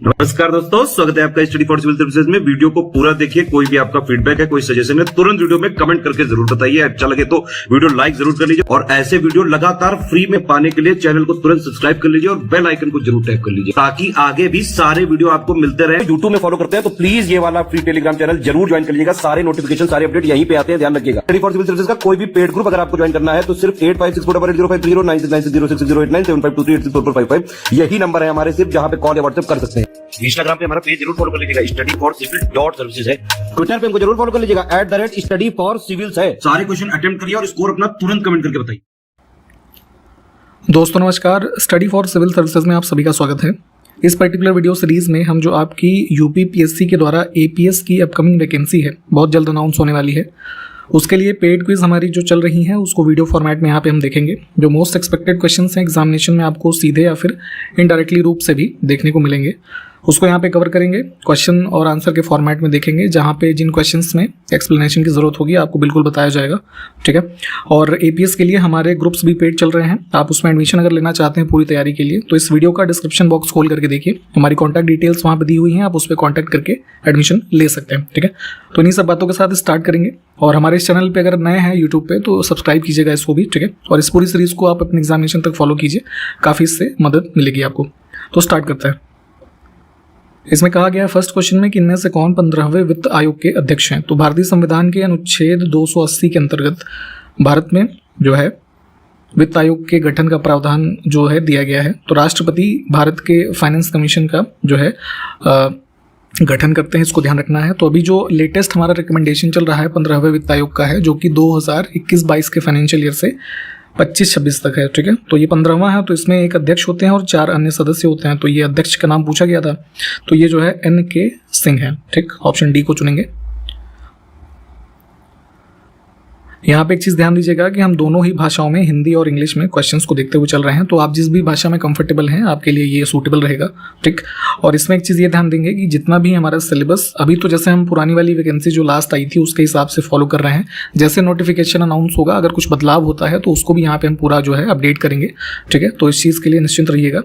नमस्कार दोस्तों, स्वागत है आपका स्टडी फॉर सिविल सर्विसेज में। वीडियो को पूरा देखिए। कोई भी आपका फीडबैक है, कोई सजेशन है, तुरंत वीडियो में कमेंट करके जरूर बताइए। अच्छा लगे तो वीडियो लाइक जरूर कर लीजिए और ऐसे वीडियो लगातार फ्री में पाने के लिए चैनल को तुरंत सब्सक्राइब कर लीजिए और बेल आइकन को जरूर टैप कर लीजिए ताकि आगे भी सारे वीडियो आपको मिलते रहे। यूट्यूब में फॉलो करते हैं तो प्लीज ये वाला फ्री टेलीग्राम चैनल जरूर ज्वाइन कर लीजिएगा। सारे नोटिफिकेशन, सारे अपडेट यहीं पे आते हैं, ध्यान रखिएगा। स्टडी फॉर सिविल सर्विसेज का कोई भी पेड ग्रुप अगर आपको ज्वाइन करना है तो सिर्फ 8564805309696086089752386455 यही नंबर है हमारे, सिर्फ जहां पे कॉल या व्हाट्सएप कर सकते हैं। इंस्टाग्राम पे हमारा पेज जरूर फॉलो कर लीजिएगा, स्टडी फॉर सिविल .सर्विसेज है। ट्विटर पे हमको जरूर फॉलो कर लीजिएगा, @study for civils है। सारे क्वेश्चन अटेम्प्ट करिए और स्कोर अपना तुरंत कमेंट करके बताइए। दोस्तों नमस्कार, स्टडी फॉर सिविल सर्विसेज में आप सभी का स्वागत है। इस पर्टिकुलर वीडियो सीरीज में हम जो आपकी यूपी पीएससी के द्वारा एपीएस की अपकमिंग वैकेंसी है, बहुत जल्द अनाउंस होने वाली है, उसके लिए पेड क्विज हमारी जो चल रही है उसको वीडियो फॉर्मेट में यहाँ पे हम देखेंगे। जो मोस्ट एक्सपेक्टेड क्वेश्चंस हैं एग्जामिनेशन में आपको सीधे या फिर इनडायरेक्टली रूप से भी देखने को मिलेंगे, उसको यहाँ पे कवर करेंगे। क्वेश्चन और आंसर के फॉर्मेट में देखेंगे, जहाँ पे जिन क्वेश्चंस में एक्सप्लेनेशन की जरूरत होगी आपको बिल्कुल बताया जाएगा, ठीक है। और एपीएस के लिए हमारे ग्रुप्स भी पेड चल रहे हैं, आप उसमें एडमिशन अगर लेना चाहते हैं पूरी तैयारी के लिए तो इस वीडियो का डिस्क्रिप्शन बॉक्स खोल करके देखिए, हमारी कॉन्टैक्ट डिटेल्स वहाँ पर दी हुई हैं, आप उस पर कॉन्टैक्ट करके एडमिशन ले सकते हैं, ठीक है। तो इन्हीं सब बातों के साथ स्टार्ट करेंगे। और हमारे इस चैनल पे अगर नए हैं यूट्यूब पे तो सब्सक्राइब कीजिएगा इसको भी, ठीक है। और इस पूरी सीरीज को आप अपने एग्जामिनेशन तक फॉलो कीजिए, काफ़ी इससे मदद मिलेगी आपको। तो स्टार्ट करते हैं। इसमें कहा गया है फर्स्ट क्वेश्चन में कि इनमें से कौन 15वें वित्त आयोग के अध्यक्ष हैं। तो भारतीय संविधान के अनुच्छेद 280 के अंतर्गत भारत में जो है वित्त आयोग के गठन का प्रावधान जो है दिया गया है। तो राष्ट्रपति भारत के फाइनेंस कमीशन का जो है गठन करते हैं, इसको ध्यान रखना है। तो अभी जो लेटेस्ट हमारा रिकमेंडेशन चल रहा है 15वें वित्त आयोग का है, जो कि 2021-22 के फाइनेंशियल ईयर से 25-26 तक है, ठीक है। तो ये 15वां है, तो इसमें एक अध्यक्ष होते हैं और 4 अन्य सदस्य होते हैं। तो ये अध्यक्ष का नाम पूछा गया था, तो ये जो है NK सिंह है, ठीक। ऑप्शन डी को चुनेंगे। यहाँ पे एक चीज़ ध्यान दीजिएगा कि हम दोनों ही भाषाओं में, हिंदी और इंग्लिश में क्वेश्चंस को देखते हुए चल रहे हैं, तो आप जिस भी भाषा में कंफर्टेबल हैं आपके लिए ये सूटेबल रहेगा, ठीक। और इसमें एक चीज़ ये ध्यान देंगे कि जितना भी हमारा सिलेबस अभी, तो जैसे हम पुरानी वाली वैकेंसी जो लास्ट आई थी उसके हिसाब से फॉलो कर रहे हैं, जैसे नोटिफिकेशन अनाउंस होगा अगर कुछ बदलाव होता है तो उसको भी यहाँ पे हम पूरा जो है अपडेट करेंगे, ठीक है। तो इस चीज़ के लिए निश्चिंत रहिएगा।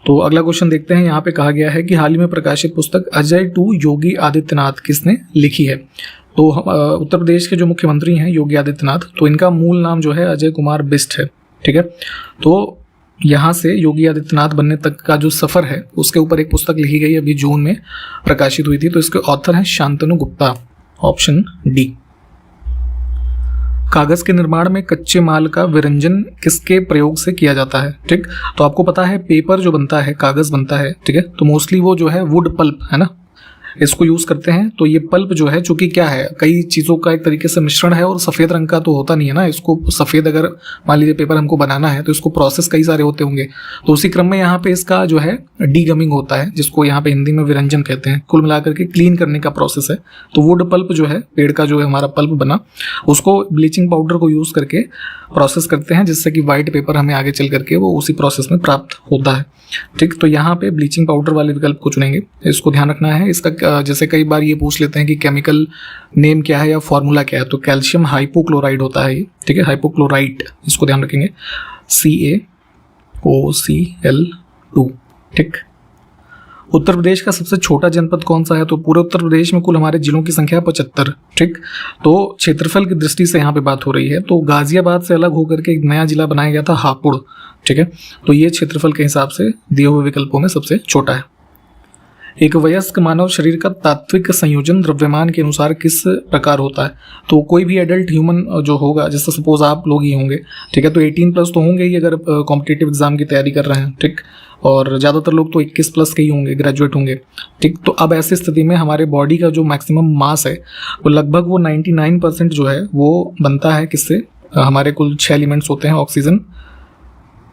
तो अगला क्वेश्चन देखते हैं। यहाँ पे कहा गया है कि हाल ही में प्रकाशित पुस्तक अजय टू योगी आदित्यनाथ किसने लिखी है। तो उत्तर प्रदेश के जो मुख्यमंत्री हैं योगी आदित्यनाथ, तो इनका मूल नाम जो है अजय कुमार बिष्ट है, ठीक है। तो यहाँ से योगी आदित्यनाथ बनने तक का जो सफ़र है उसके ऊपर एक पुस्तक लिखी गई, अभी जून में प्रकाशित हुई थी। तो इसके ऑथर हैं शांतनु गुप्ता, ऑप्शन डी। कागज के निर्माण में कच्चे माल का विरंजन किसके प्रयोग से किया जाता है, ठीक। तो आपको पता है पेपर जो बनता है, कागज बनता है, ठीक है, तो मोस्टली वो जो है वुड पल्प है ना, इसको यूज करते हैं। तो ये पल्प जो है, चूंकि क्या है, कई चीज़ों का एक तरीके से मिश्रण है और सफ़ेद रंग का तो होता नहीं है ना, इसको सफ़ेद अगर मान लीजिए पेपर हमको बनाना है तो इसको प्रोसेस कई सारे होते होंगे। तो उसी क्रम में यहाँ पे इसका जो है डीगमिंग होता है, जिसको यहाँ पे हिंदी में विरंजन कहते हैं। कुल मिलाकर के क्लीन करने का प्रोसेस है। तो वुड पल्प जो है, पेड़ का जो है हमारा पल्प बना, उसको ब्लीचिंग पाउडर को यूज़ करके प्रोसेस करते हैं, जिससे कि वाइट पेपर हमें आगे चल करके वो उसी प्रोसेस में प्राप्त होता है, ठीक। तो यहाँ पे ब्लीचिंग पाउडर वाले विकल्प को चुनेंगे, इसको ध्यान रखना है। इसका जैसे कई बार ये पूछ लेते हैं कि केमिकल नेम क्या है या फॉर्मूला क्या है, तो कैल्शियम हाइपोक्लोराइड होता है ये, ठीक है, हाइपोक्लोराइड, इसको ध्यान रखेंगे, CaOCl2, ठीक। उत्तर प्रदेश का सबसे छोटा जनपद कौन सा है। तो पूरे उत्तर प्रदेश में कुल हमारे जिलों की संख्या 75, ठीक। तो क्षेत्रफल की दृष्टि से यहाँ पे बात हो रही है, तो गाजियाबाद से अलग होकर के एक नया जिला बनाया गया था हापुड़, ठीक है। तो ये क्षेत्रफल के हिसाब से दिए हुए विकल्पों में सबसे छोटा है। एक वयस्क मानव शरीर का तात्विक संयोजन द्रव्यमान के अनुसार किस प्रकार होता है। तो कोई भी एडल्ट ह्यूमन जो होगा, जैसे सपोज आप लोग ही होंगे, ठीक है, तो 18+ तो होंगे ही अगर कॉम्पिटिटिव एग्जाम की तैयारी कर रहे हैं, ठीक। और ज़्यादातर लोग तो 21+ के ही होंगे, ग्रेजुएट होंगे, ठीक। तो अब ऐसी स्थिति में हमारे बॉडी का जो मैक्सिमम मास है वो लगभग वो 99% जो है वो बनता है किससे, हमारे कुल 6 एलिमेंट्स होते हैं, oxygen,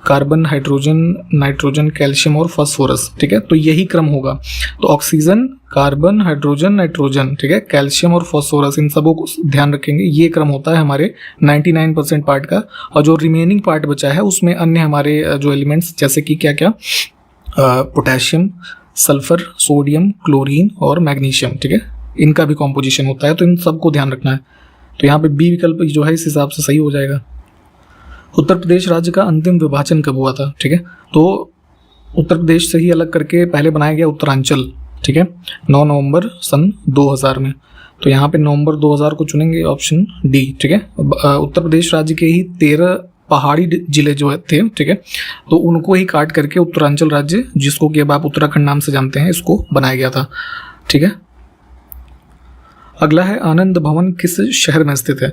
carbon, hydrogen, nitrogen, calcium और फास्फोरस, ठीक है। तो यही क्रम होगा। तो ऑक्सीजन, कार्बन, हाइड्रोजन, नाइट्रोजन, ठीक है, कैल्शियम और फास्फोरस, इन सबों को ध्यान रखेंगे। ये क्रम होता है हमारे 99% पार्ट का, और जो रिमेनिंग पार्ट बचा है उसमें अन्य हमारे जो एलिमेंट्स, जैसे कि क्या क्या, पोटेशियम, सल्फर, सोडियम, क्लोरीन और मैग्नीशियम, ठीक है, इनका भी कॉम्पोजिशन होता है। तो इन सबको ध्यान रखना है। तो यहाँ पे बी विकल्प जो है इस हिसाब से सही हो जाएगा। उत्तर प्रदेश राज्य का अंतिम विभाजन कब हुआ था, ठीक है। तो उत्तर प्रदेश से ही अलग करके पहले बनाया गया उत्तरांचल, ठीक है, 9 नवंबर सन 2000 में। तो यहाँ पे नवंबर 2000 को चुनेंगे, ऑप्शन डी, ठीक है। उत्तर प्रदेश राज्य के ही 13 पहाड़ी जिले जो थे, ठीक है, तो उनको ही काट करके उत्तरांचल राज्य, जिसको कि अब आप उत्तराखंड नाम से जानते हैं, इसको बनाया गया था, ठीक है। अगला है आनंद भवन किस शहर में स्थित है।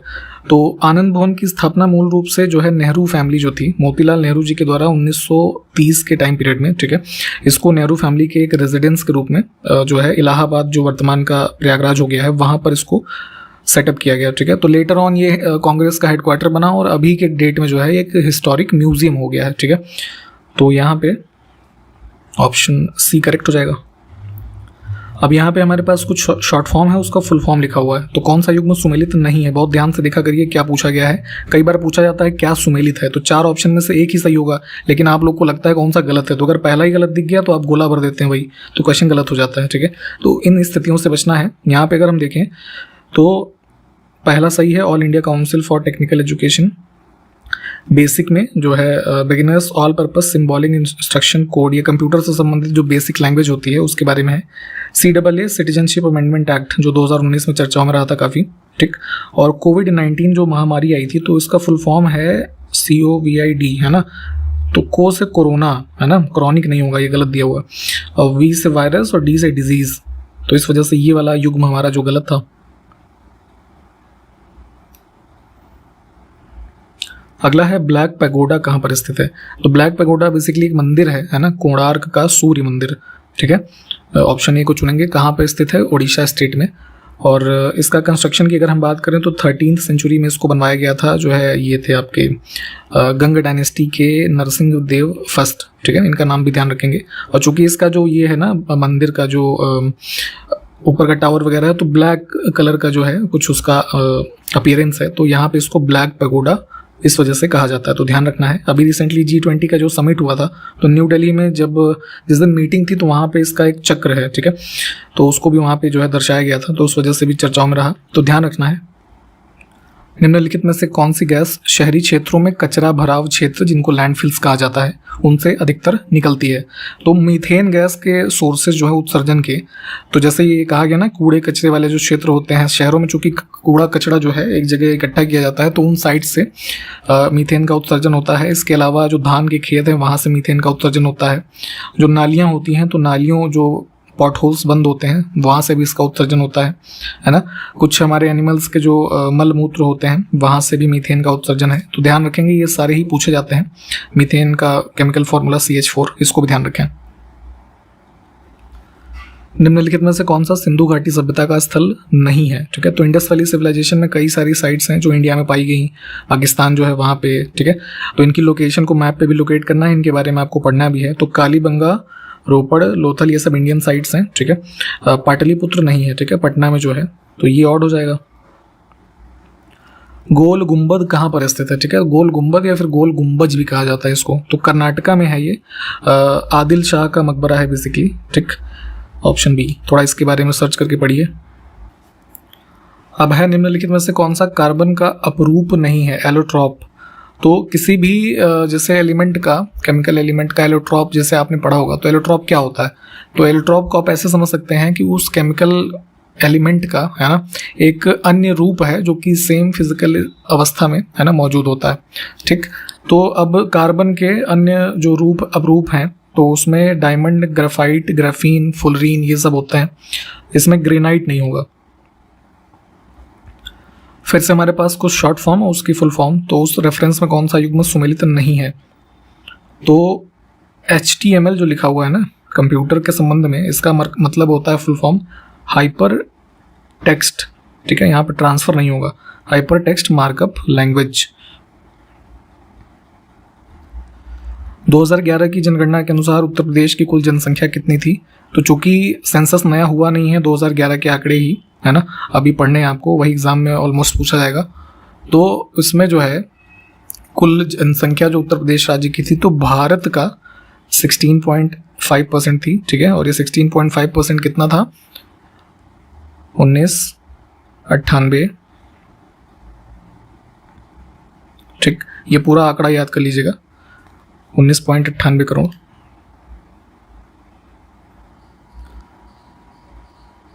तो आनंद भवन की स्थापना मूल रूप से जो है नेहरू फैमिली जो थी, मोतीलाल नेहरू जी के द्वारा 1930 के टाइम पीरियड में, ठीक है, इसको नेहरू फैमिली के एक रेजिडेंस के रूप में जो है इलाहाबाद, जो वर्तमान का प्रयागराज हो गया है, वहाँ पर इसको सेटअप किया गया, ठीक है। तो लेटर ऑन ये कांग्रेस का हेडक्वार्टर बना और अभी के डेट में जो है एक हिस्टोरिक म्यूजियम हो गया है, ठीक है। तो यहाँ पे ऑप्शन सी करेक्ट हो जाएगा। अब यहाँ पे हमारे पास कुछ शॉर्ट फॉर्म है, उसका फुल फॉर्म लिखा हुआ है। तो कौन सा युग्म सुमेलित नहीं है, बहुत ध्यान से देखा करिए क्या पूछा गया है। कई बार पूछा जाता है क्या सुमेलित है, तो 4 ऑप्शन में से एक ही सही होगा, लेकिन आप लोग को लगता है कौन सा गलत है। तो अगर पहला ही गलत दिख गया तो आप गोला भर देते हैं भाई, तो क्वेश्चन गलत हो जाता है, ठीक है। तो इन स्थितियों से बचना है। यहाँ पे अगर हम देखें तो पहला सही है, all India council for technical education. Basic में जो है beginners all purpose symbolic instruction code, ये कंप्यूटर से संबंधित जो बेसिक लैंग्वेज होती है उसके बारे में है। CAA सिटीजनशिप अमेंडमेंट एक्ट जो 2019 में चर्चाओं में रहा था काफ़ी, ठीक। और कोविड-19 जो महामारी आई थी, तो इसका फुल फॉर्म है COVID, है ना। तो को से कोरोना, है ना, क्रॉनिक नहीं होगा, ये गलत दिया हुआ। और V से वायरस और D से डिजीज, तो इस वजह से ये वाला युग्म हमारा जो गलत था। अगला है ब्लैक पैगोडा कहाँ पर स्थित है। तो ब्लैक पैगोडा बेसिकली एक मंदिर है ना, कोणार्क का सूर्य मंदिर, ठीक है। ऑप्शन ए को चुनेंगे। कहाँ पर स्थित है, उड़ीसा स्टेट में। और इसका कंस्ट्रक्शन की अगर हम बात करें तो 13वीं सेंचुरी में इसको बनवाया गया था, जो है ये थे आपके गंग डायनेस्टी के नरसिंह देव फर्स्ट, ठीक है, इनका नाम भी ध्यान रखेंगे। और चूंकि इसका जो ये है ना मंदिर का जो ऊपर का टावर वगैरह है, तो ब्लैक कलर का जो है कुछ उसका अपीयरेंस है, तो यहाँ पे इसको ब्लैक पैगोडा इस वजह से कहा जाता है, तो ध्यान रखना है। अभी रिसेंटली G20 का जो समिट हुआ था, तो न्यू दिल्ली में जब जिस दिन मीटिंग थी, तो वहाँ पे इसका एक चक्र है, ठीक है, तो उसको भी वहाँ पे जो है दर्शाया गया था, तो उस वजह से भी चर्चाओं में रहा, तो ध्यान रखना है। निम्नलिखित में से कौन सी गैस शहरी क्षेत्रों में कचरा भराव क्षेत्र, जिनको लैंडफिल्स कहा जाता है, उनसे अधिकतर निकलती है। तो मीथेन गैस के सोर्सेज जो है उत्सर्जन के, तो जैसे ये कहा गया ना, कूड़े कचरे वाले जो क्षेत्र होते हैं शहरों में, चूंकि कूड़ा कचरा जो है एक जगह इकट्ठा किया जाता है, तो उन साइट से मीथेन का उत्सर्जन होता है। इसके अलावा जो धान के खेत हैं वहाँ से मीथेन का उत्सर्जन होता है। जो नालियाँ होती हैं, तो नालियों जो पॉट होल्स बंद होते हैं वहाँ से भी इसका उत्सर्जन होता है ना। कुछ हमारे एनिमल्स के जो मल मूत्र होते हैं वहाँ से भी मीथेन का उत्सर्जन है, तो ध्यान रखेंगे, ये सारे ही पूछे जाते हैं। मीथेन का केमिकल फॉर्मूला CH4, इसको भी ध्यान रखें। निम्नलिखित में से कौन सा सिंधु घाटी सभ्यता का स्थल नहीं है, ठीक है। तो इंडस वैली सिविलाइजेशन में कई सारी साइट्स हैं जो इंडिया में पाई गई, पाकिस्तान जो है वहाँ पे, ठीक है। तो इनकी लोकेशन को मैप पे भी लोकेट करना है, इनके बारे में आपको पढ़ना भी है। तो कालीबंगा, रोपड़, लोथल, ये सब इंडियन साइट्स हैं, ठीक है। पाटलिपुत्र नहीं है, ठीक है, पटना में जो है, तो ये ऑड हो जाएगा। गोल गुंबद कहाँ पर स्थित है, ठीक है। गोल गुंबद या फिर गोल गुंबज भी कहा जाता है इसको, तो कर्नाटका में है ये। आदिल शाह का मकबरा है बेसिकली, ठीक। ऑप्शन बी, थोड़ा इसके बारे में सर्च करके पढ़िए। अब है निम्नलिखित में से कौन सा कार्बन का अपरूप नहीं है, एलोट्रॉप। तो किसी भी जैसे एलिमेंट का, केमिकल एलिमेंट का एलोट्रॉप जैसे आपने पढ़ा होगा, तो एलोट्रॉप क्या होता है। तो एलोट्रॉप को आप ऐसे समझ सकते हैं कि उस केमिकल एलिमेंट का, है ना, एक अन्य रूप है जो कि सेम फिजिकल अवस्था में, है ना, मौजूद होता है, ठीक। तो अब कार्बन के अन्य जो रूप अपरूप हैं, तो उसमें डायमंड, ग्राफाइट, ग्राफीन, फुलरीन, ये सब होते हैं। इसमें ग्रेनाइट नहीं होगा। फिर से हमारे पास कुछ शॉर्ट फॉर्म और उसकी फुल फॉर्म। तो उस रेफरेंस में कौन सा युग्म सुमेलित नहीं है। तो HTML जो लिखा हुआ है ना कंप्यूटर के संबंध में, इसका मतलब होता है फुल फॉर्म हाइपर टेक्स्ट, ठीक है। यहाँ पर ट्रांसफर नहीं होगा, हाइपर टेक्स्ट मार्कअप लैंग्वेज। 2011 की जनगणना के अनुसार उत्तर प्रदेश की कुल जनसंख्या कितनी थी। तो चूंकि सेंसस नया हुआ नहीं है, 2011 के आंकड़े ही, है ना, अभी पढ़ने हैं आपको, वही एग्जाम में ऑलमोस्ट पूछा जाएगा। तो इसमें जो है कुल जनसंख्या जो उत्तर प्रदेश राज्य की थी, तो भारत का 16.5% थी, ठीक है। और ये 16.5% कितना था, 1998, ठीक। ये पूरा आंकड़ा याद कर लीजिएगा, 19.98 करोड़।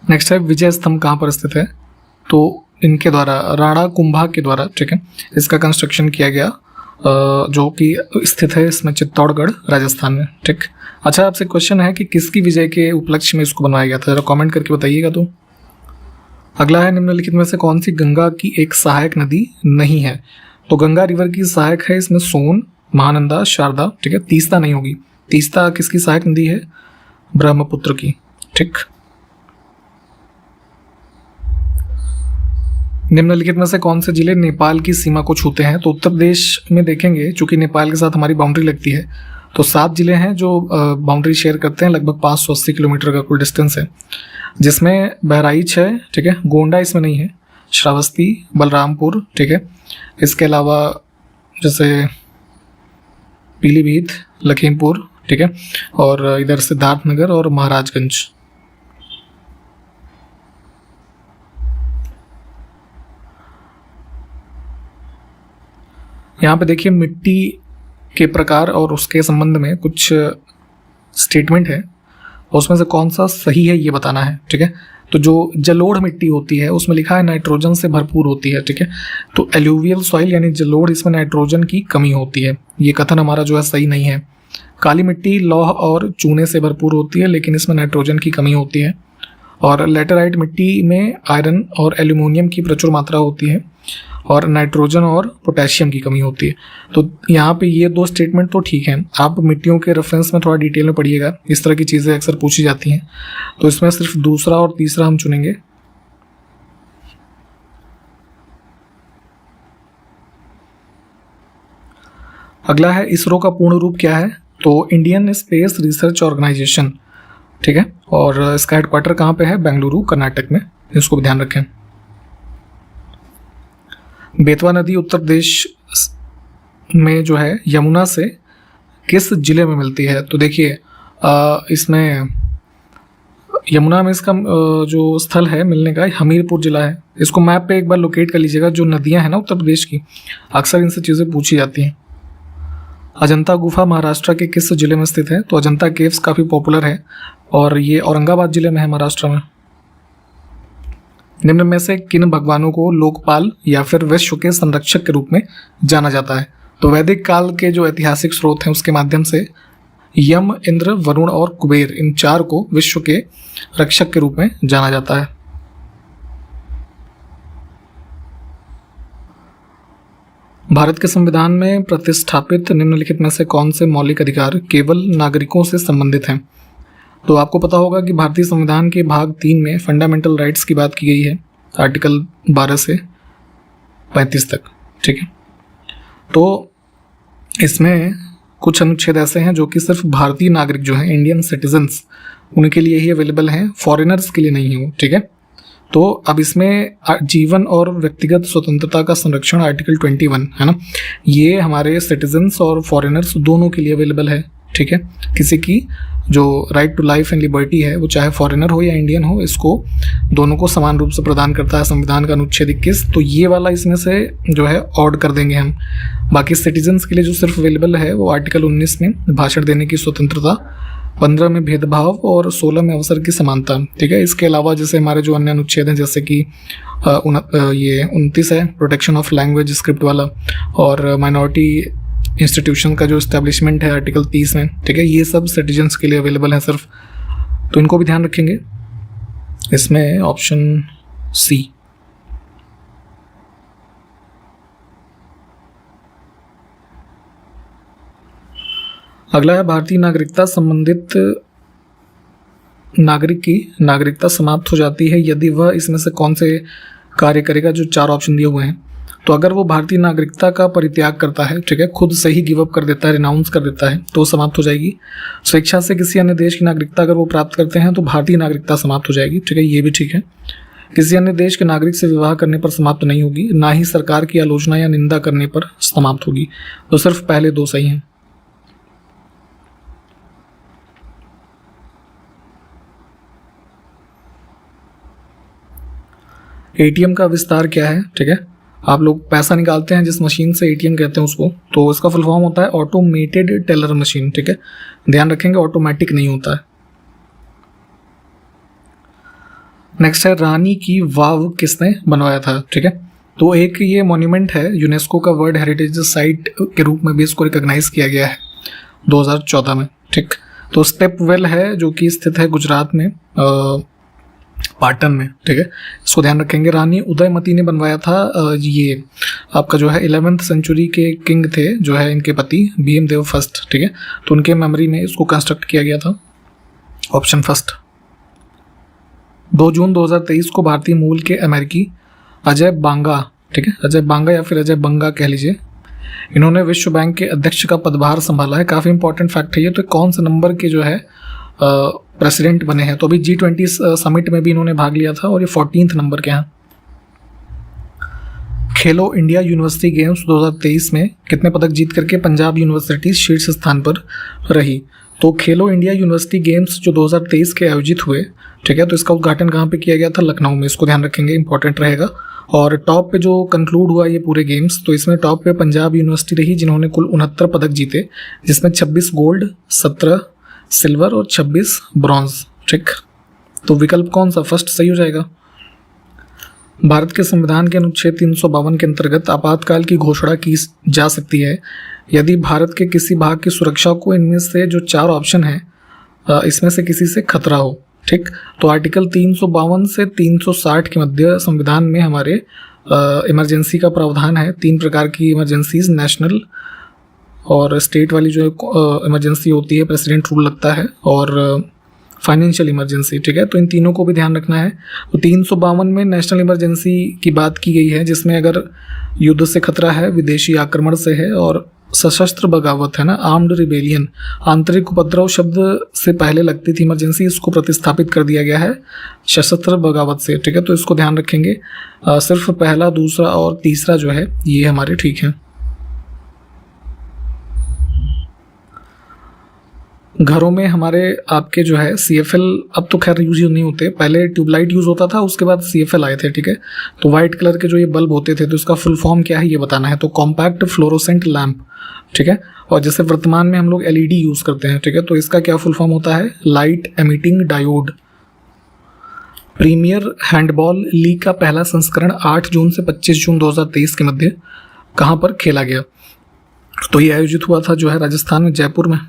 नेक्स्ट है विजय स्तंभ कहाँ पर स्थित है? तो इनके द्वारा राणा कुंभा के द्वारा, ठीक है, इसका कंस्ट्रक्शन किया गया, जो कि स्थित है इसमें चित्तौड़गढ़ राजस्थान में। ठीक। अच्छा, आपसे क्वेश्चन है कि किसकी विजय के उपलक्ष्य में इसको बनवाया गया था, जरा कमेंट करके बताइएगा। तो अगला है निम्नलिखित में से कौन सी गंगा की एक सहायक नदी नहीं है? तो गंगा रिवर की सहायक है इसमें सोन, महानंदा, शारदा, ठीक है। तीस्ता नहीं होगी। तीस्ता किसकी सहायक नदी है? ब्रह्मपुत्र की। ठीक। निम्नलिखित में से कौन से जिले नेपाल की सीमा को छूते हैं? तो उत्तर प्रदेश में देखेंगे, चूंकि नेपाल के साथ हमारी बाउंड्री लगती है, तो 7 जिले हैं जो बाउंड्री शेयर करते हैं, लगभग 580 किलोमीटर का कुल डिस्टेंस है, जिसमें बहराइच है, ठीक है, गोंडा इसमें नहीं है, श्रावस्ती, बलरामपुर, ठीक है, इसके अलावा जैसे पीलीभीत, लखीमपुर, ठीक है, और इधर सिद्धार्थनगर और महाराजगंज। यहाँ पे देखिए मिट्टी के प्रकार और उसके संबंध में कुछ स्टेटमेंट है, उसमें से कौन सा सही है ये बताना है। ठीक है। तो जो जलोढ़ मिट्टी होती है उसमें लिखा है नाइट्रोजन से भरपूर होती है। ठीक है। तो एल्यूवियल सॉइल यानी जलोढ़, इसमें नाइट्रोजन की कमी होती है, ये कथन हमारा जो है सही नहीं है। काली मिट्टी लौह और चूने से भरपूर होती है, लेकिन इसमें नाइट्रोजन की कमी होती है। और लेटेराइट मिट्टी में आयरन और एल्यूमिनियम की प्रचुर मात्रा होती है, और नाइट्रोजन और पोटेशियम की कमी होती है। तो यहाँ पे ये 2 स्टेटमेंट तो ठीक हैं। आप मिट्टियों के रेफरेंस में थोड़ा डिटेल में पढ़िएगा, इस तरह की चीज़ें अक्सर पूछी जाती हैं। तो इसमें सिर्फ दूसरा और तीसरा हम चुनेंगे। अगला है इसरो का पूर्ण रूप क्या है? तो इंडियन स्पेस रिसर्च ऑर्गेनाइजेशन। ठीक है। और इसका हेडक्वार्टर कहाँ पे है? बेंगलुरु, कर्नाटक में। इसको भी ध्यान रखें। बेतवा नदी उत्तर प्रदेश में जो है यमुना से किस जिले में मिलती है? तो देखिए इसमें यमुना में इसका जो स्थल है मिलने का हमीरपुर जिला है। इसको मैप पे एक बार लोकेट कर लीजिएगा। जो नदियां हैं ना उत्तर प्रदेश की, अक्सर इनसे चीज़ें पूछी जाती हैं। अजंता गुफा महाराष्ट्र के किस जिले में स्थित है? तो अजंता केव्स काफ़ी पॉपुलर है और ये औरंगाबाद जिले में है, महाराष्ट्र में। निम्न में से किन भगवानों को लोकपाल या फिर विश्व के संरक्षक के रूप में जाना जाता है? तो वैदिक काल के जो ऐतिहासिक स्रोत हैं उसके माध्यम से यम, इंद्र, वरुण और कुबेर, इन 4 को विश्व के रक्षक के रूप में जाना जाता है। भारत के संविधान में प्रतिष्ठापित निम्नलिखित में से कौन से मौलिक अधिकार केवल नागरिकों से संबंधित हैं? तो आपको पता होगा कि भारतीय संविधान के भाग 3 में फंडामेंटल राइट्स की बात की गई है, आर्टिकल 12 से 35 तक। ठीक है। तो इसमें कुछ अनुच्छेद ऐसे हैं जो कि सिर्फ भारतीय नागरिक जो हैं, इंडियन सिटीजन्स, उनके लिए ही अवेलेबल हैं, फॉरेनर्स के लिए नहीं है वो। ठीक है। तो अब इसमें जीवन और व्यक्तिगत स्वतंत्रता का संरक्षण आर्टिकल 21 है ना, ये हमारे सिटीजन्स और फॉरेनर्स दोनों के लिए अवेलेबल है। ठीक है। किसी की जो right to life and liberty है, वो चाहे फॉरेनर हो या इंडियन हो, इसको दोनों को समान रूप से प्रदान करता है संविधान का अनुच्छेद 21। तो ये वाला इसमें से जो है ऑड कर देंगे हम। बाकी सिटीजन्स के लिए जो सिर्फ अवेलेबल है वो आर्टिकल 19 में भाषण देने की स्वतंत्रता, 15 में भेदभाव और 16 में अवसर की समानता। ठीक है। इसके अलावा जैसे हमारे जो अन्य अनुच्छेद हैं, जैसे कि ये 29 है प्रोटेक्शन ऑफ लैंग्वेज स्क्रिप्ट वाला, और माइनॉरिटी इंस्टीट्यूशन का जो इस्टेब्लिशमेंट है आर्टिकल 30 में। ठीक है। ये सब सिटीजन्स के लिए अवेलेबल है सिर्फ, तो इनको भी ध्यान रखेंगे। इसमें ऑप्शन सी। अगला है भारतीय नागरिकता संबंधित नागरिक की नागरिकता समाप्त हो जाती है यदि वह इसमें से कौन से कार्य करेगा? जो 4 ऑप्शन दिए हुए हैं। तो अगर वो भारतीय नागरिकता का परित्याग करता है, ठीक है, खुद से ही गिव अप कर देता है, रिनाउंस कर देता है, तो समाप्त हो जाएगी। स्वेच्छा से किसी अन्य देश की नागरिकता अगर वो प्राप्त करते हैं तो भारतीय नागरिकता समाप्त हो जाएगी। ठीक है, ये भी ठीक है। किसी अन्य देश के नागरिक से विवाह करने पर समाप्त नहीं होगी, ना ही सरकार की आलोचना या निंदा करने पर समाप्त होगी। तो सिर्फ पहले 2 सही हैं। एटीएम का विस्तार क्या है? ठीक है, आप लोग पैसा निकालते हैं जिस मशीन से, एटीएम कहते हैं उसको, तो इसका फुल फॉर्म होता है ऑटोमेटेड टेलर मशीन। ठीक है, ध्यान रखेंगे ऑटोमेटिक नहीं होता है। नेक्स्ट है रानी की वाव किसने बनवाया था, ठीक है। तो एक ये मॉन्यूमेंट है, यूनेस्को का वर्ल्ड हेरिटेज साइट के रूप में भी इसको रिकॉग्नाइज किया गया है 2014 में, ठीक। तो स्टेप वेल है जो कि स्थित है गुजरात में, पाटन में, ठीक है। इसको ध्यान रखेंगे। रानी उदयमती ने बनवाया था, ये आपका जो है 11वीं सेंचुरी के किंग थे जो है इनके पति भीमदेव फर्स्ट, ठीक है। तो उनके मेमोरी में इसको कंस्ट्रक्ट किया गया था, ऑप्शन फर्स्ट। 2 जून 2023 को भारतीय मूल के अमेरिकी अजय बांगा, ठीक है, अजय बांगा या फिर अजय बंगा कह लीजिए, इन्होंने विश्व बैंक के अध्यक्ष का पदभार संभाला है। काफ़ी इंपॉर्टेंट फैक्ट है ये। तो कौन से नंबर के जो है प्रेसिडेंट बने हैं, तो अभी G20 समिट में भी इन्होंने भाग लिया था और ये 14th नंबर के हैं। खेलो इंडिया यूनिवर्सिटी गेम्स 2023 में कितने पदक जीत करके पंजाब यूनिवर्सिटी शीर्ष स्थान पर रही। तो खेलो इंडिया यूनिवर्सिटी गेम्स जो 2023 के आयोजित हुए, ठीक है, तो इसका उद्घाटन कहाँ पे किया गया था, लखनऊ में। इसको ध्यान रखेंगे, इंपॉर्टेंट रहेगा। और टॉप पे जो कंक्लूड हुआ ये पूरे गेम्स, तो इसमें टॉप पे पंजाब यूनिवर्सिटी रही जिन्होंने कुल 69 पदक जीते, जिसमें 26 गोल्ड, 17 सिल्वर और 26 ब्रॉन्ज, ठीक। तो विकल्प कौन सा फर्स्ट सही हो जाएगा। भारत के संविधान के अनुच्छेद 352 के अंतर्गत आपातकाल की घोषणा की जा सकती है यदि भारत के किसी भाग की सुरक्षा को इनमें से जो 4 ऑप्शन है इसमें से किसी से खतरा हो, ठीक। तो आर्टिकल 352 से 360 के मध्य संविधान में हमारे इमरजेंसी का प्रावधान है। 3 प्रकार की इमरजेंसीज, नेशनल और स्टेट वाली जो इमरजेंसी होती है, प्रेसिडेंट रूल लगता है, और फाइनेंशियल इमरजेंसी, ठीक है। तो इन तीनों को भी ध्यान रखना है। तो 352 में नेशनल इमरजेंसी की बात की गई है जिसमें अगर युद्ध से खतरा है, विदेशी आक्रमण से है, और सशस्त्र बगावत है ना, आर्म्ड रिबेलियन, आंतरिक उपद्रव शब्द से पहले लगती थी इमरजेंसी, इसको प्रतिस्थापित कर दिया गया है सशस्त्र बगावत से, ठीक है। तो इसको ध्यान रखेंगे। सिर्फ पहला, दूसरा और तीसरा जो है ये हमारे ठीक हैं। घरों में हमारे आपके जो है CFL अब तो खैर यूज नहीं होते, पहले ट्यूबलाइट यूज होता था, उसके बाद CFL आए थे, ठीक है। तो वाइट कलर के जो ये बल्ब होते थे, तो इसका फुल फॉर्म क्या है ये बताना है। तो कॉम्पैक्ट फ्लोरोसेंट लैम्प, ठीक है। और जैसे वर्तमान में हम लोग LED यूज करते हैं, ठीक है, तो इसका क्या फुल फॉर्म होता है, light emitting diode. Premier handball league का पहला संस्करण 8 जून से 25 जून 2023 के मध्य कहाँ पर खेला गया। तो ये आयोजित हुआ था जो है राजस्थान में, जयपुर में।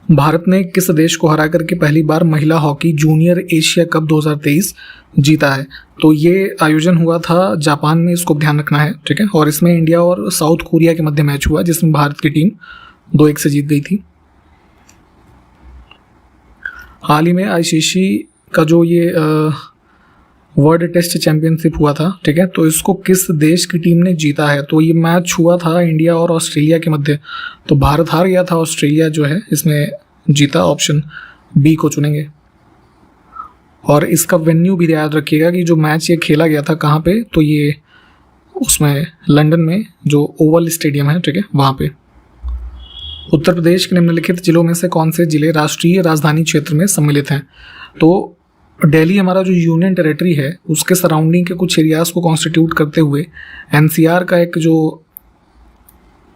भारत ने किस देश को हरा करके पहली बार महिला हॉकी जूनियर एशिया कप 2023 जीता है। तो ये आयोजन हुआ था जापान में, इसको ध्यान रखना है, ठीक है। और इसमें इंडिया और साउथ कोरिया के मध्य मैच हुआ जिसमें भारत की टीम 2-1 से जीत गई थी। हाल ही में ICC का जो ये वर्ल्ड टेस्ट चैंपियनशिप हुआ था, ठीक है, तो इसको किस देश की टीम ने जीता है। तो ये मैच हुआ था इंडिया और ऑस्ट्रेलिया के मध्य, तो भारत हार गया था, ऑस्ट्रेलिया जो है इसमें जीता। ऑप्शन बी को चुनेंगे। और इसका वेन्यू भी याद रखिएगा कि जो मैच ये खेला गया था कहाँ पे, तो ये उसमें लंदन में जो ओवल स्टेडियम है, ठीक है, वहाँ पे। उत्तर प्रदेश के निम्नलिखित जिलों में से कौन से जिले राष्ट्रीय राजधानी क्षेत्र में सम्मिलित हैं। तो दिल्ली हमारा जो यूनियन टेरिटरी है उसके सराउंडिंग के कुछ एरियाज को कॉन्स्टिट्यूट करते हुए NCR का एक जो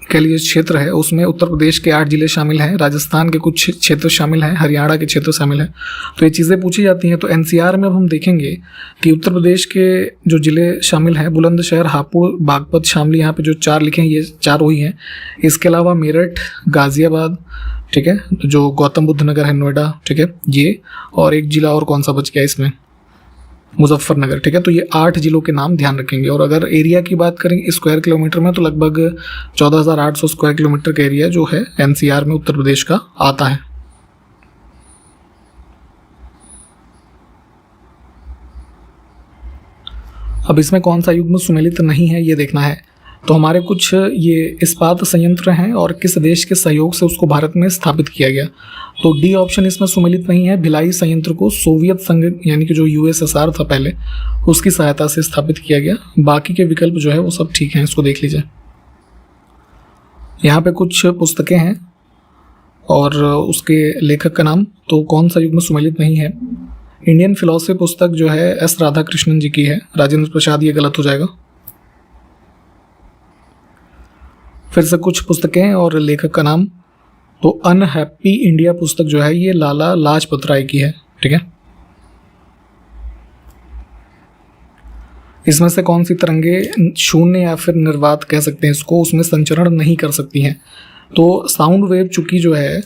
कह लीजिए क्षेत्र है उसमें उत्तर प्रदेश के 8 जिले शामिल हैं, राजस्थान के कुछ क्षेत्र शामिल हैं, हरियाणा के क्षेत्र शामिल हैं। तो ये चीज़ें पूछी जाती हैं। तो NCR में अब हम देखेंगे कि उत्तर प्रदेश के जो जिले शामिल हैं, बुलंदशहर, हापुड़, बागपत, शामली, यहाँ पे जो 4 लिखे हैं ये 4 वही हैं। इसके अलावा मेरठ, गाजियाबाद, ठीक है, जो गौतम बुद्ध नगर है नोएडा, ठीक है, ये, और एक जिला और कौन सा बच गया इसमें, मुजफ्फरनगर, ठीक है। तो ये 8 जिलों के नाम ध्यान रखेंगे। और अगर एरिया की बात करें स्क्वायर किलोमीटर में, तो लगभग 14,800 स्क्वायर किलोमीटर का एरिया जो है NCR में उत्तर प्रदेश का आता है। अब इसमें कौन सा युग्म सुमेलित नहीं है ये देखना है। तो हमारे कुछ ये इस्पात संयंत्र हैं और किस देश के सहयोग से उसको भारत में स्थापित किया गया। तो डी ऑप्शन इसमें सुमेलित नहीं है। भिलाई संयंत्र को सोवियत संघ यानी कि जो USSR था पहले, उसकी सहायता से स्थापित किया गया। बाकी के विकल्प जो है वो सब ठीक हैं, इसको देख लीजिए। यहाँ पे कुछ पुस्तकें हैं और उसके लेखक का नाम, तो कौन सा युग्म सुमेलित नहीं है। इंडियन फिलॉसफी पुस्तक जो है S राधाकृष्णन जी की है, राजेंद्र प्रसाद ये गलत हो जाएगा। फिर से कुछ पुस्तकें और लेखक का नाम, तो अनहैप्पी इंडिया पुस्तक जो है ये लाला लाजपत राय की है, ठीक है। इसमें से कौन सी तरंगे शून्य या फिर निर्वात कह सकते हैं इसको, उसमें संचरण नहीं कर सकती हैं? तो साउंड वेव चूंकि जो है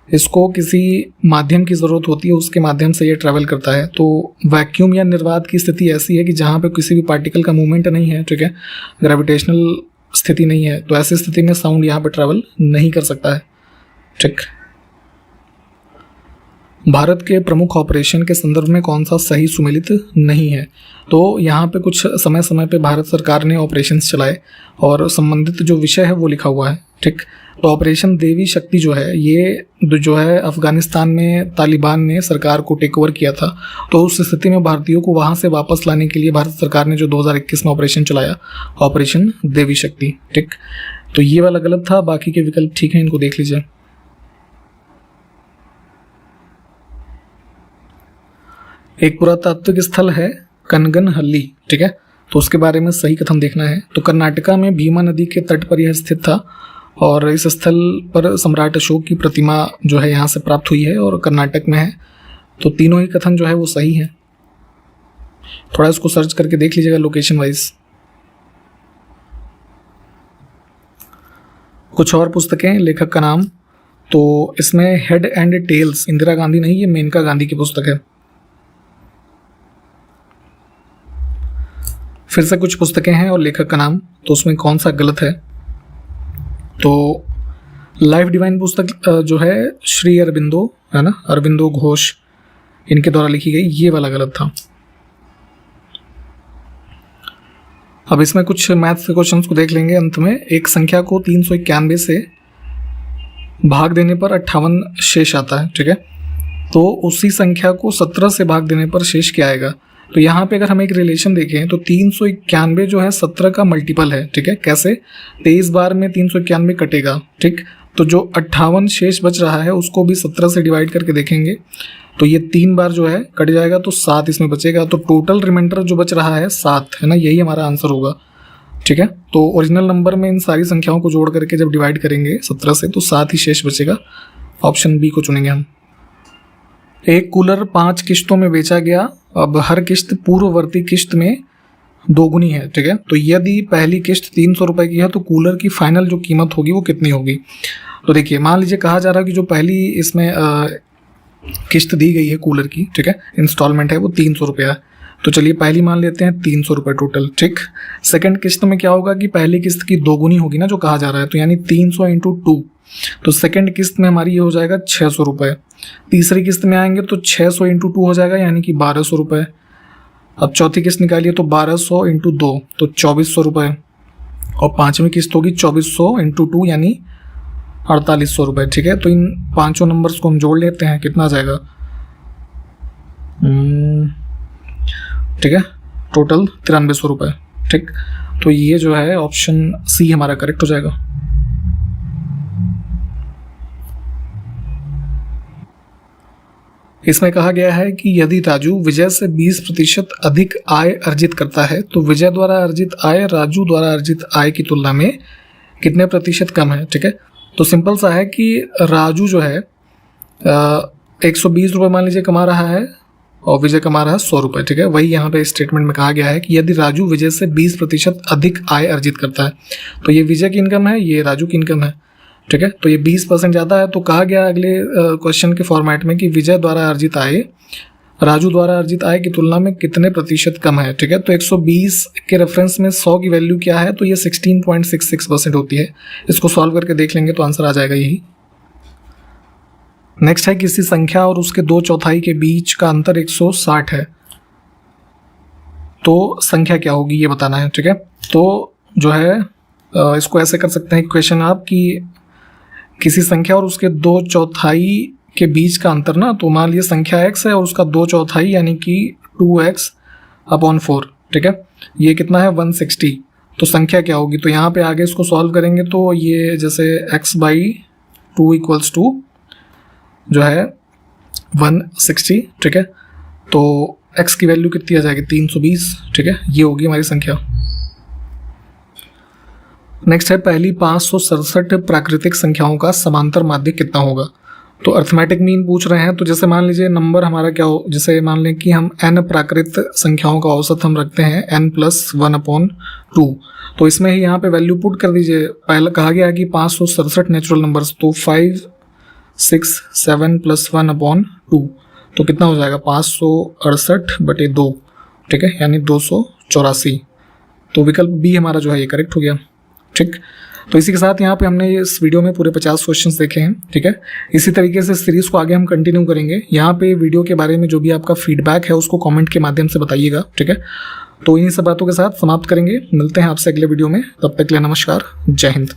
इसको किसी माध्यम की ज़रूरत होती है, उसके माध्यम से ये ट्रैवल करता है। तो वैक्यूम या निर्वात की स्थिति ऐसी है कि जहाँ पे किसी भी पार्टिकल का मूवमेंट नहीं है, ठीक है, ग्रेविटेशनल स्थिति नहीं है, तो ऐसी स्थिति में साउंड यहाँ पे ट्रैवल नहीं कर सकता है। ठीक। भारत के प्रमुख ऑपरेशन के संदर्भ में कौन सा सही सुमेलित नहीं है? तो यहाँ पे कुछ समय समय पे भारत सरकार ने ऑपरेशंस चलाए और संबंधित जो विषय है वो लिखा हुआ है। ठीक। तो ऑपरेशन देवी शक्ति जो है ये जो है अफगानिस्तान में तालिबान ने सरकार को टेक ओवर किया था, तो उस स्थिति में भारतीयों को वहाँ से वापस लाने के लिए भारत सरकार ने जो 2021 में ऑपरेशन चलाया, ऑपरेशन देवी शक्ति। ठीक। तो ये वाला गलत था, बाकी के विकल्प ठीक है, इनको देख लीजिए। एक पुरातात्विक स्थल है कनगनहल्ली, ठीक है, तो उसके बारे में सही कथन देखना है। तो कर्नाटका में भीमा नदी के तट पर यह स्थित था और इस स्थल पर सम्राट अशोक की प्रतिमा जो है यहाँ से प्राप्त हुई है और कर्नाटक में है। तो तीनों ही कथन जो है वो सही है। थोड़ा इसको सर्च करके देख लीजिएगा लोकेशन वाइज। कुछ और पुस्तकें, लेखक का नाम, तो इसमें head and tails Indira Gandhi नहीं, ये मेनका गांधी की पुस्तक है। फिर से कुछ पुस्तकें हैं और लेखक का नाम, तो उसमें कौन सा गलत है? तो लाइफ डिवाइन पुस्तक जो है श्री अरबिंदो है ना, अरबिंदो घोष, इनके द्वारा लिखी गई, ये वाला गलत था। अब इसमें कुछ मैथ्स के क्वेश्चंस को देख लेंगे अंत में। एक संख्या को 391 से भाग देने पर 58 शेष आता है, ठीक है, तो उसी संख्या को 17 से भाग देने पर शेष क्या आएगा? तो यहाँ पे अगर हम एक रिलेशन देखें तो 391 जो है 17 का मल्टीपल है, ठीक है। कैसे? 23 बार में 391 कटेगा, ठीक। तो जो 58 शेष बच रहा है उसको भी 17 से डिवाइड करके देखेंगे तो ये 3 बार जो है कट जाएगा, तो 7 इसमें बचेगा। तो टोटल रिमाइंडर जो बच रहा है 7 है ना, यही हमारा आंसर होगा, ठीक है। तो ओरिजिनल नंबर में इन सारी संख्याओं को जोड़ करके जब डिवाइड करेंगे 17 से तो 7 ही शेष बचेगा। ऑप्शन बी को चुनेंगे हम। एक कूलर 5 किश्तों में बेचा गया, अब हर किश्त पूर्ववर्ती किश्त में दोगुनी है, ठीक है। तो यदि पहली किश्त 300 रुपये की है तो कूलर की फाइनल जो कीमत होगी वो कितनी होगी? तो देखिए, मान लीजिए कहा जा रहा है कि जो पहली इसमें किश्त दी गई है कूलर की, ठीक है, इंस्टॉलमेंट है, वो 300 रुपया है। तो चलिए पहली मान लेते हैं 300 रुपये टोटल, ठीक। सेकंड किश्त में क्या होगा कि पहली किश्त की दोगुनी होगी ना जो कहा जा रहा है, तो यानी 300 × 2, तो सेकंड किस्त में हमारी ये हो जाएगा 600 रुपये। तीसरी किस्त में आएंगे तो 600 × 2 हो जाएगा, यानी कि 1200 रुपये। अब चौथी किस्त निकालिए तो 1200 × 2 तो 2400 रुपये, और पांचवी किस्त होगी 2400 × 2 यानी 4800 रुपये, ठीक है। तो इन पांचों नंबर्स को हम जोड़ लेते हैं, कितना आ जाएगा, ठीक है, टोटल 9300 रुपये, ठीक। तो ये जो है ऑप्शन सी हमारा करेक्ट हो जाएगा। इसमें कहा गया है कि यदि राजू विजय से 20% अधिक आय अर्जित करता है तो विजय द्वारा अर्जित आय राजू द्वारा अर्जित आय की तुलना में कितने प्रतिशत कम है, ठीक है। तो सिंपल सा है कि राजू जो है 120 रुपये मान लीजिए कमा रहा है और विजय कमा रहा है 100 रुपये, ठीक है। वही यहाँ पे स्टेटमेंट में कहा गया है कि यदि राजू विजय से 20% अधिक आय अर्जित करता है, तो ये विजय की इनकम है, ये राजू की इनकम है, ठीक है। तो ये 20% ज़्यादा है, तो कहा गया अगले क्वेश्चन के फॉर्मेट में कि विजय द्वारा अर्जित आय राजू द्वारा अर्जित आय की तुलना में कितने प्रतिशत कम है, ठीक है। तो 120 के रेफरेंस में 100 की वैल्यू क्या है, तो ये 16.66% होती है। इसको सॉल्व करके देख लेंगे तो आंसर आ जाएगा यही। नेक्स्ट है किसी संख्या और उसके 2/4 के बीच का अंतर 160 है, तो संख्या क्या होगी ये बताना है, ठीक है। तो जो है इसको ऐसे कर सकते हैं क्वेश्चन आप कि किसी संख्या और उसके 2/4 के बीच का अंतर ना, तो मान लीजिए संख्या x है और उसका 2/4 यानी कि 2x/4, ठीक है, ये कितना है 160। तो संख्या क्या होगी, तो यहाँ पे आगे इसको सॉल्व करेंगे तो ये जैसे x/2 = जो है 160, ठीक है। तो x की वैल्यू कितनी आ जाएगी 320, ठीक है, ये होगी हमारी संख्या। नेक्स्ट है पहली 567 प्राकृतिक संख्याओं का समांतर माध्य कितना होगा। तो अर्थमेटिक मीन पूछ रहे हैं, तो जैसे मान लीजिए नंबर हमारा क्या हो, जैसे मान लें कि हम n प्राकृत संख्याओं का औसत हम रखते हैं n+1/2, तो इसमें ही यहाँ पे वैल्यू पुट कर दीजिए। पहले कहा गया कि 567 नेचुरल नंबर्स, तो 5, 6, 7 + 1/2, तो कितना हो जाएगा 568/2, ठीक है, यानी 284। तो विकल्प बी हमारा जो है ये करेक्ट हो गया। ठीक, तो इसी के साथ यहाँ पे हमने इस वीडियो में पूरे 50 क्वेश्चंस देखे हैं। ठीक है, इसी तरीके से सीरीज को आगे हम कंटिन्यू करेंगे। यहाँ पे वीडियो के बारे में जो भी आपका फीडबैक है उसको कमेंट के माध्यम से बताइएगा। ठीक है, तो इन्हीं सब बातों के साथ समाप्त करेंगे। मिलते हैं आपसे अगले वीडियो में, तब तक के लिए नमस्कार, जय हिंद।